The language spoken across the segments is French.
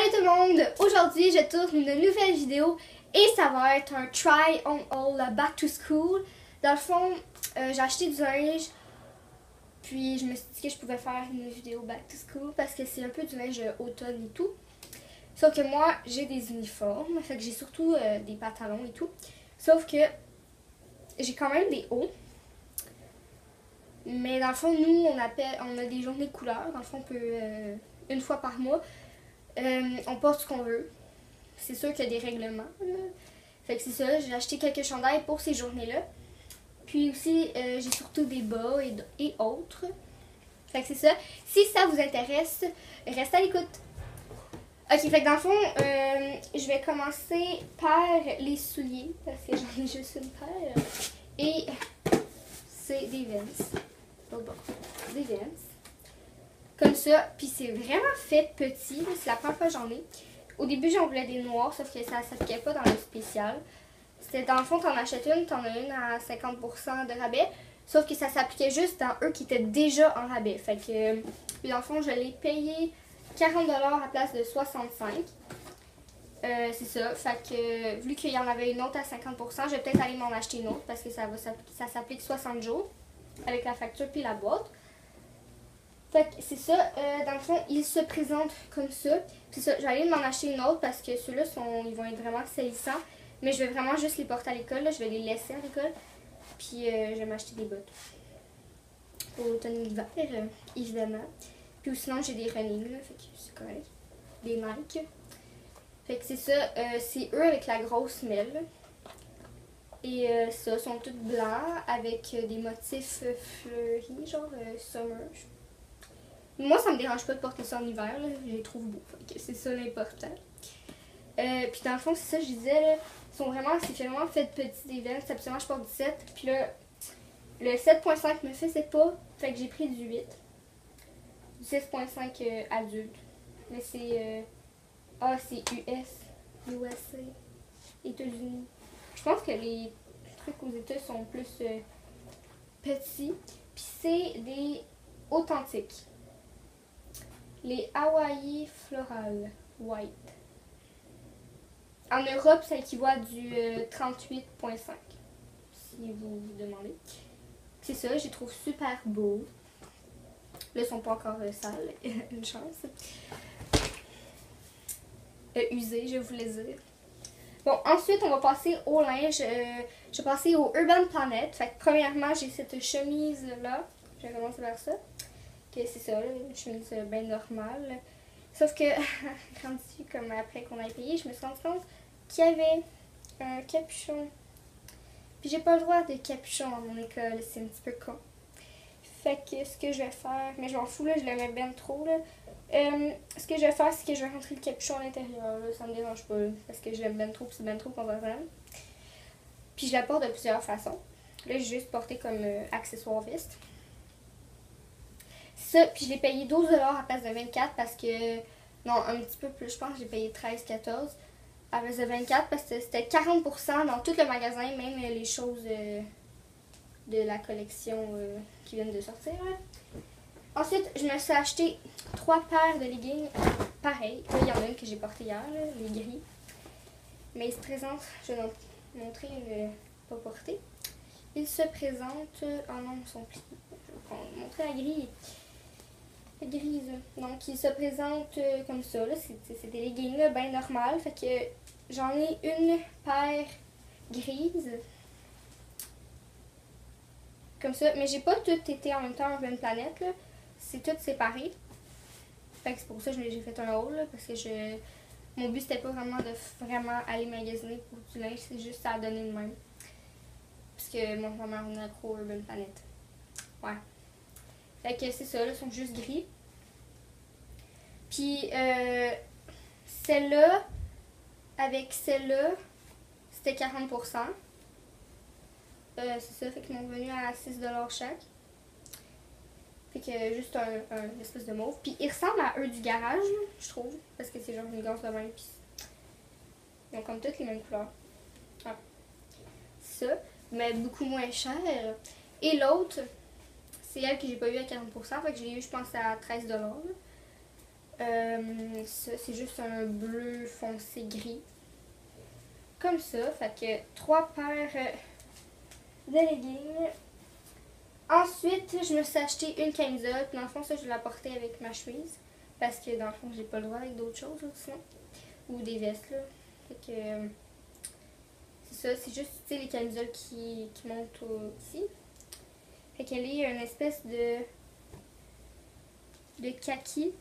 Salut tout le monde! Aujourd'hui, je tourne une nouvelle vidéo et ça va être un try on all back to school. Dans le fond, j'ai acheté du linge, puis je me suis dit que je pouvais faire une vidéo back to school parce que c'est un peu du linge automne et tout. Sauf que moi, j'ai des uniformes, fait que j'ai surtout des pantalons et tout. Sauf que j'ai quand même des hauts. Mais dans le fond, nous, on a des journées de couleur. Dans le fond, on peut, une fois par mois, on porte ce qu'on veut. C'est sûr qu'il y a des règlements, là. Fait que c'est ça, j'ai acheté quelques chandails pour ces journées-là. Puis aussi, j'ai surtout des bas et autres. Fait que c'est ça. Si ça vous intéresse, restez à l'écoute. Ok, fait que dans le fond, je vais commencer par les souliers, parce que j'en ai juste une paire. Et c'est des Vans. Oh bon, des Vans. Comme ça, puis c'est vraiment fait petit, c'est la première fois que j'en ai. Au début, j'en voulais des noirs, sauf que ça ne s'appliquait pas dans le spécial. C'était dans le fond, t'en achètes une, t'en as une à 50% de rabais. Sauf que ça s'appliquait juste dans eux qui étaient déjà en rabais. Fait que, puis dans le fond, je l'ai payé 40$ à la place de 65$. C'est ça. Fait que, vu qu'il y en avait une autre à 50%, je vais peut-être aller m'en acheter une autre parce que ça s'applique 60 jours avec la facture puis la boîte. Fait que c'est ça, dans le fond, ils se présentent comme ça. C'est ça, j'allais m'en acheter une autre parce que ceux-là, ils vont être vraiment salissants. Mais je vais vraiment juste les porter à l'école, je vais les laisser à l'école. Puis je vais m'acheter des bottes. Pour l'automne et l'hiver, évidemment. Puis sinon, j'ai des running, là, fait que c'est correct. Des Nike. Fait que c'est ça, c'est eux avec la grosse semelle. Et ça, sont tous blancs avec des motifs fleuris, genre summer. Moi, ça me dérange pas de porter ça en hiver, là. Je les trouve beaux. C'est ça l'important. Puis dans le fond, c'est ça que je disais, là. C'est vraiment fait petit des Vans. Absolument, je porte du 7. Puis là, le 7.5 me faisait pas. Fait que j'ai pris du 8. Du 6.5 adulte. Mais c'est... c'est USA. États-Unis. Je pense que les trucs aux États sont plus petits. Puis c'est des authentiques. Les Hawaii Floral White. En Europe, ça équivaut à du 38.5. Si vous vous demandez. C'est ça, je les trouve super beaux. Là, ils sont pas encore sales. Une chance. Usés, je voulais dire. Bon, ensuite, on va passer au linge. Je vais passer au Urban Planet. Fait que premièrement, j'ai cette chemise-là. Je vais commencer par ça. Que c'est ça, là, une chemise bien normale. Sauf que, rendu comme après qu'on a payé, je me suis rendu compte qu'il y avait un capuchon. Puis j'ai pas le droit de capuchon à mon école, c'est un petit peu con. Fait que ce que je vais faire, mais je m'en fous là, je l'aimais bien trop là. Ce que je vais faire, c'est que je vais rentrer le capuchon à l'intérieur, là, ça me dérange pas, parce que je l'aime bien trop, puis c'est bien trop confortable. Puis je la porte de plusieurs façons. Là, j'ai juste porté comme accessoire veste. Ça, puis je l'ai payé 12$ à la place de 24$ parce que, non, un petit peu plus, je pense que j'ai payé 13-14$ à la place de 24$ parce que c'était 40% dans tout le magasin, même les choses de la collection qui viennent de sortir. Là. Ensuite, je me suis acheté 3 paires de leggings pareils. Là, il y en a une que j'ai portée hier, là, les gris. Mais ils se présentent, je vais vous montrer, pas porté. Ils se présentent, oh non, ils sont pliés. Je vais vous montrer la grille. Grise. Donc, il se présente comme ça. C'est des leggings là, bien normales. Fait que j'en ai une paire grise. Comme ça. Mais j'ai pas toutes été en même temps en Urban Planet. C'est tout séparé. Fait que c'est pour ça que j'ai fait un haul. Là, parce que mon but c'était pas vraiment de aller magasiner pour du linge. C'est juste à donner de même. Parce que mon maman est accro Urban Planet. Ouais. Fait que c'est ça, là, ils sont juste gris. Puis, celle-là, avec celle-là, c'était 40%. C'est ça, fait qu'ils m'ont revenu à 6$ chaque. Fait que juste un espèce de mauve. Puis, ils ressemblent à eux du garage, là, je trouve. Parce que c'est genre une gosse de même. Puis, ils ont comme toutes les mêmes couleurs. Ah. Ça, mais beaucoup moins cher. Et l'autre... C'est elle que j'ai pas eu à 40%, fait que je l'ai eu, je pense, à 13$. Ça, c'est juste un bleu foncé gris. Comme ça. Fait que 3 paires de leggings. Ensuite, je me suis acheté une camisole. Puis dans le fond, ça, je l'ai portée avec ma chemise. Parce que dans le fond, j'ai pas le droit avec d'autres choses, là, sinon. Ou des vestes, là. Fait que... c'est ça, c'est juste, tu sais, les camisoles qui montent ici. Fait qu'elle est une espèce de kaki.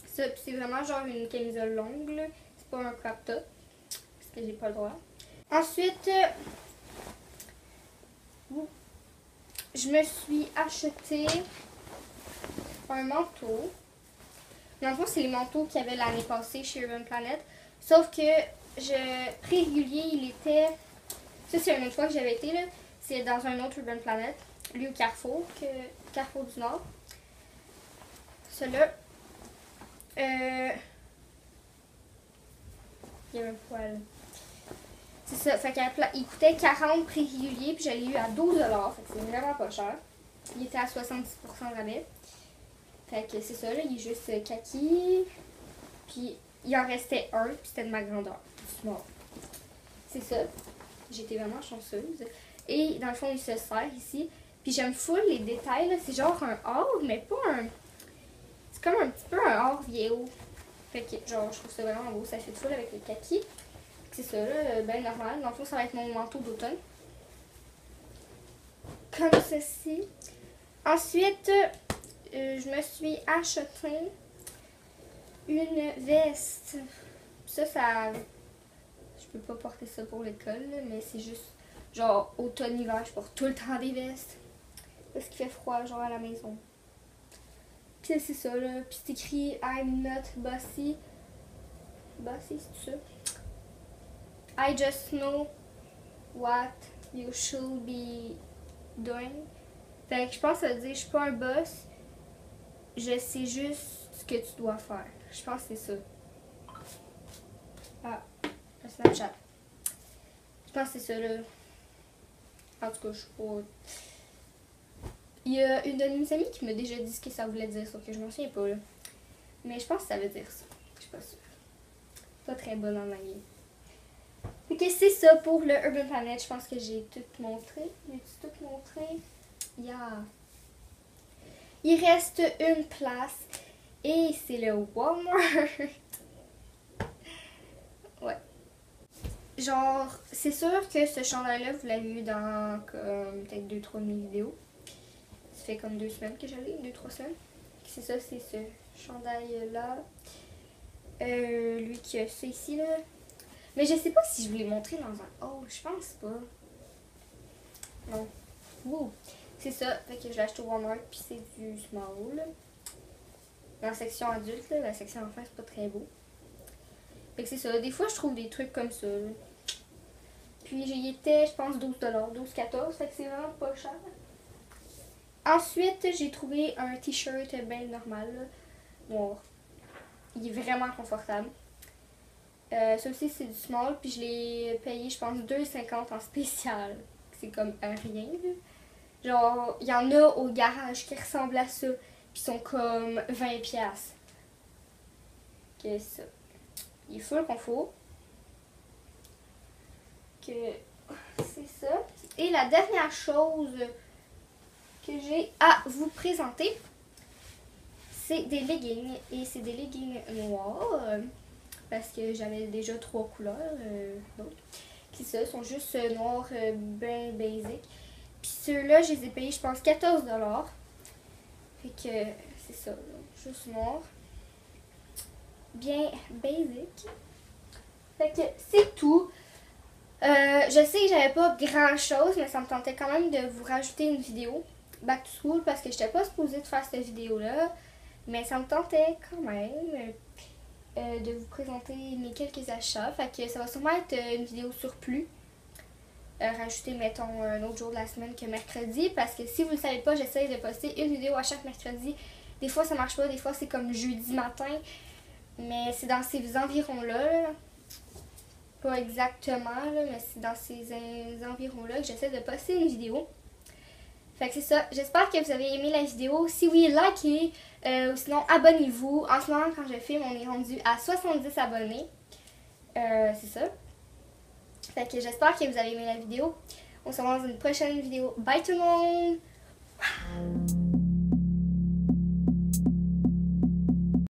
Ça, puis c'est vraiment genre une camisole longue, là. C'est pas un crop top. Parce que j'ai pas le droit. Ensuite, je me suis acheté un manteau. Dans le fond, c'est les manteaux qu'il y avait l'année passée chez Urban Planet. Sauf que prix régulier, il était... Ça, c'est une autre fois que j'avais été, là. C'est dans un autre Urban Planet. Lui au Carrefour, Carrefour du Nord. Celui-là. Il y a un poil. C'est ça. Fait qu'il coûtait 40 prix régulier, puis je l'ai eu à 12 $. Fait que c'est vraiment pas cher. Il était à 70% rabais. Fait que c'est ça, là. Il est juste kaki. Puis il en restait un, puis c'était de ma grandeur. Small. C'est ça. J'étais vraiment chanceuse. Et dans le fond, il se serre ici. Puis j'aime full les détails, là. C'est genre un or, mais pas un... C'est comme un petit peu un or vieillot. Fait que genre, je trouve ça vraiment beau. Ça fait full avec le kaki. C'est ça, là, ben normal. Dans le fond, ça va être mon manteau d'automne. Comme ceci. Ensuite, je me suis acheté une veste. Ça, je peux pas porter ça pour l'école, mais c'est juste genre automne-hiver, je porte tout le temps des vestes. Parce qu'il fait froid, genre à la maison. Puis c'est ça, là. Puis c'est écrit I'm not bossy. Bossy, c'est ça? I just know what you should be doing. Fait que je pense que ça veut dire je suis pas un boss. Je sais juste ce que tu dois faire. Je pense que c'est ça. Ah, le Snapchat. Je pense que c'est ça, là. En tout cas, je sais pas. Il y a une de mes amies qui m'a déjà dit ce que ça voulait dire, sauf que je m'en souviens pas, là. Mais je pense que ça veut dire ça. Je suis pas sûre. Pas très bonne en anglais. Fait que c'est ça pour le Urban Planet. Je pense que j'ai tout montré. J'ai tout montré. Yeah. Il reste une place. Et c'est le Walmart. Ouais. Genre, c'est sûr que ce chandail-là, vous l'avez vu dans comme peut-être 2-3 de mes vidéos. Ça fait comme 2 semaines que j'allais, 2-3 semaines. C'est ça, c'est ce chandail-là. Lui qui a ça ici, là. Mais je sais pas si je vous l'ai montré dans un haul. Je pense pas. Non. Ouh. C'est ça. Fait que je l'ai acheté au Walmart, puis c'est du small. Dans la section adulte, là, la section enfant, c'est pas très beau. Fait que c'est ça. Des fois, je trouve des trucs comme ça. Là. Puis j'y étais, je pense, 12 $, 12-14. Fait que c'est vraiment pas cher. Ensuite, j'ai trouvé un t-shirt bien normal, là, noir. Il est vraiment confortable. Ça aussi, c'est du small. Puis je l'ai payé, je pense, 2,50 en spécial. C'est comme un rien. Là. Genre, il y en a au garage qui ressemblent à ça. Puis sont comme 20$. Que ça. Il est full confort. Que c'est ça. Et la dernière chose que j'ai à vous présenter, c'est des leggings. Et c'est des leggings noirs. Parce que j'avais déjà 3 couleurs. Donc, qui ça, sont juste noirs, bien basic. Puis ceux-là, je les ai payés, je pense, 14$. Fait que c'est ça, là, juste noir. Bien basic. Fait que c'est tout. Je sais que j'avais pas grand chose, mais ça me tentait quand même de vous rajouter une vidéo back to school parce que j'étais pas supposée de faire cette vidéo-là. Mais ça me tentait quand même de vous présenter mes quelques achats. Fait que ça va sûrement être une vidéo surplus. Rajouter, mettons, un autre jour de la semaine que mercredi. Parce que si vous ne le savez pas, j'essaie de poster une vidéo à chaque mercredi. Des fois, ça marche pas. Des fois, c'est comme jeudi matin. Mais c'est dans ces environs-là. Pas exactement, là, mais c'est dans ces environs-là que j'essaie de poster une vidéo. Fait que c'est ça. J'espère que vous avez aimé la vidéo. Si oui, likez. Ou sinon, abonnez-vous. En ce moment, quand je filme, on est rendu à 70 abonnés. C'est ça. Fait que j'espère que vous avez aimé la vidéo. On se revoit dans une prochaine vidéo. Bye tout le monde!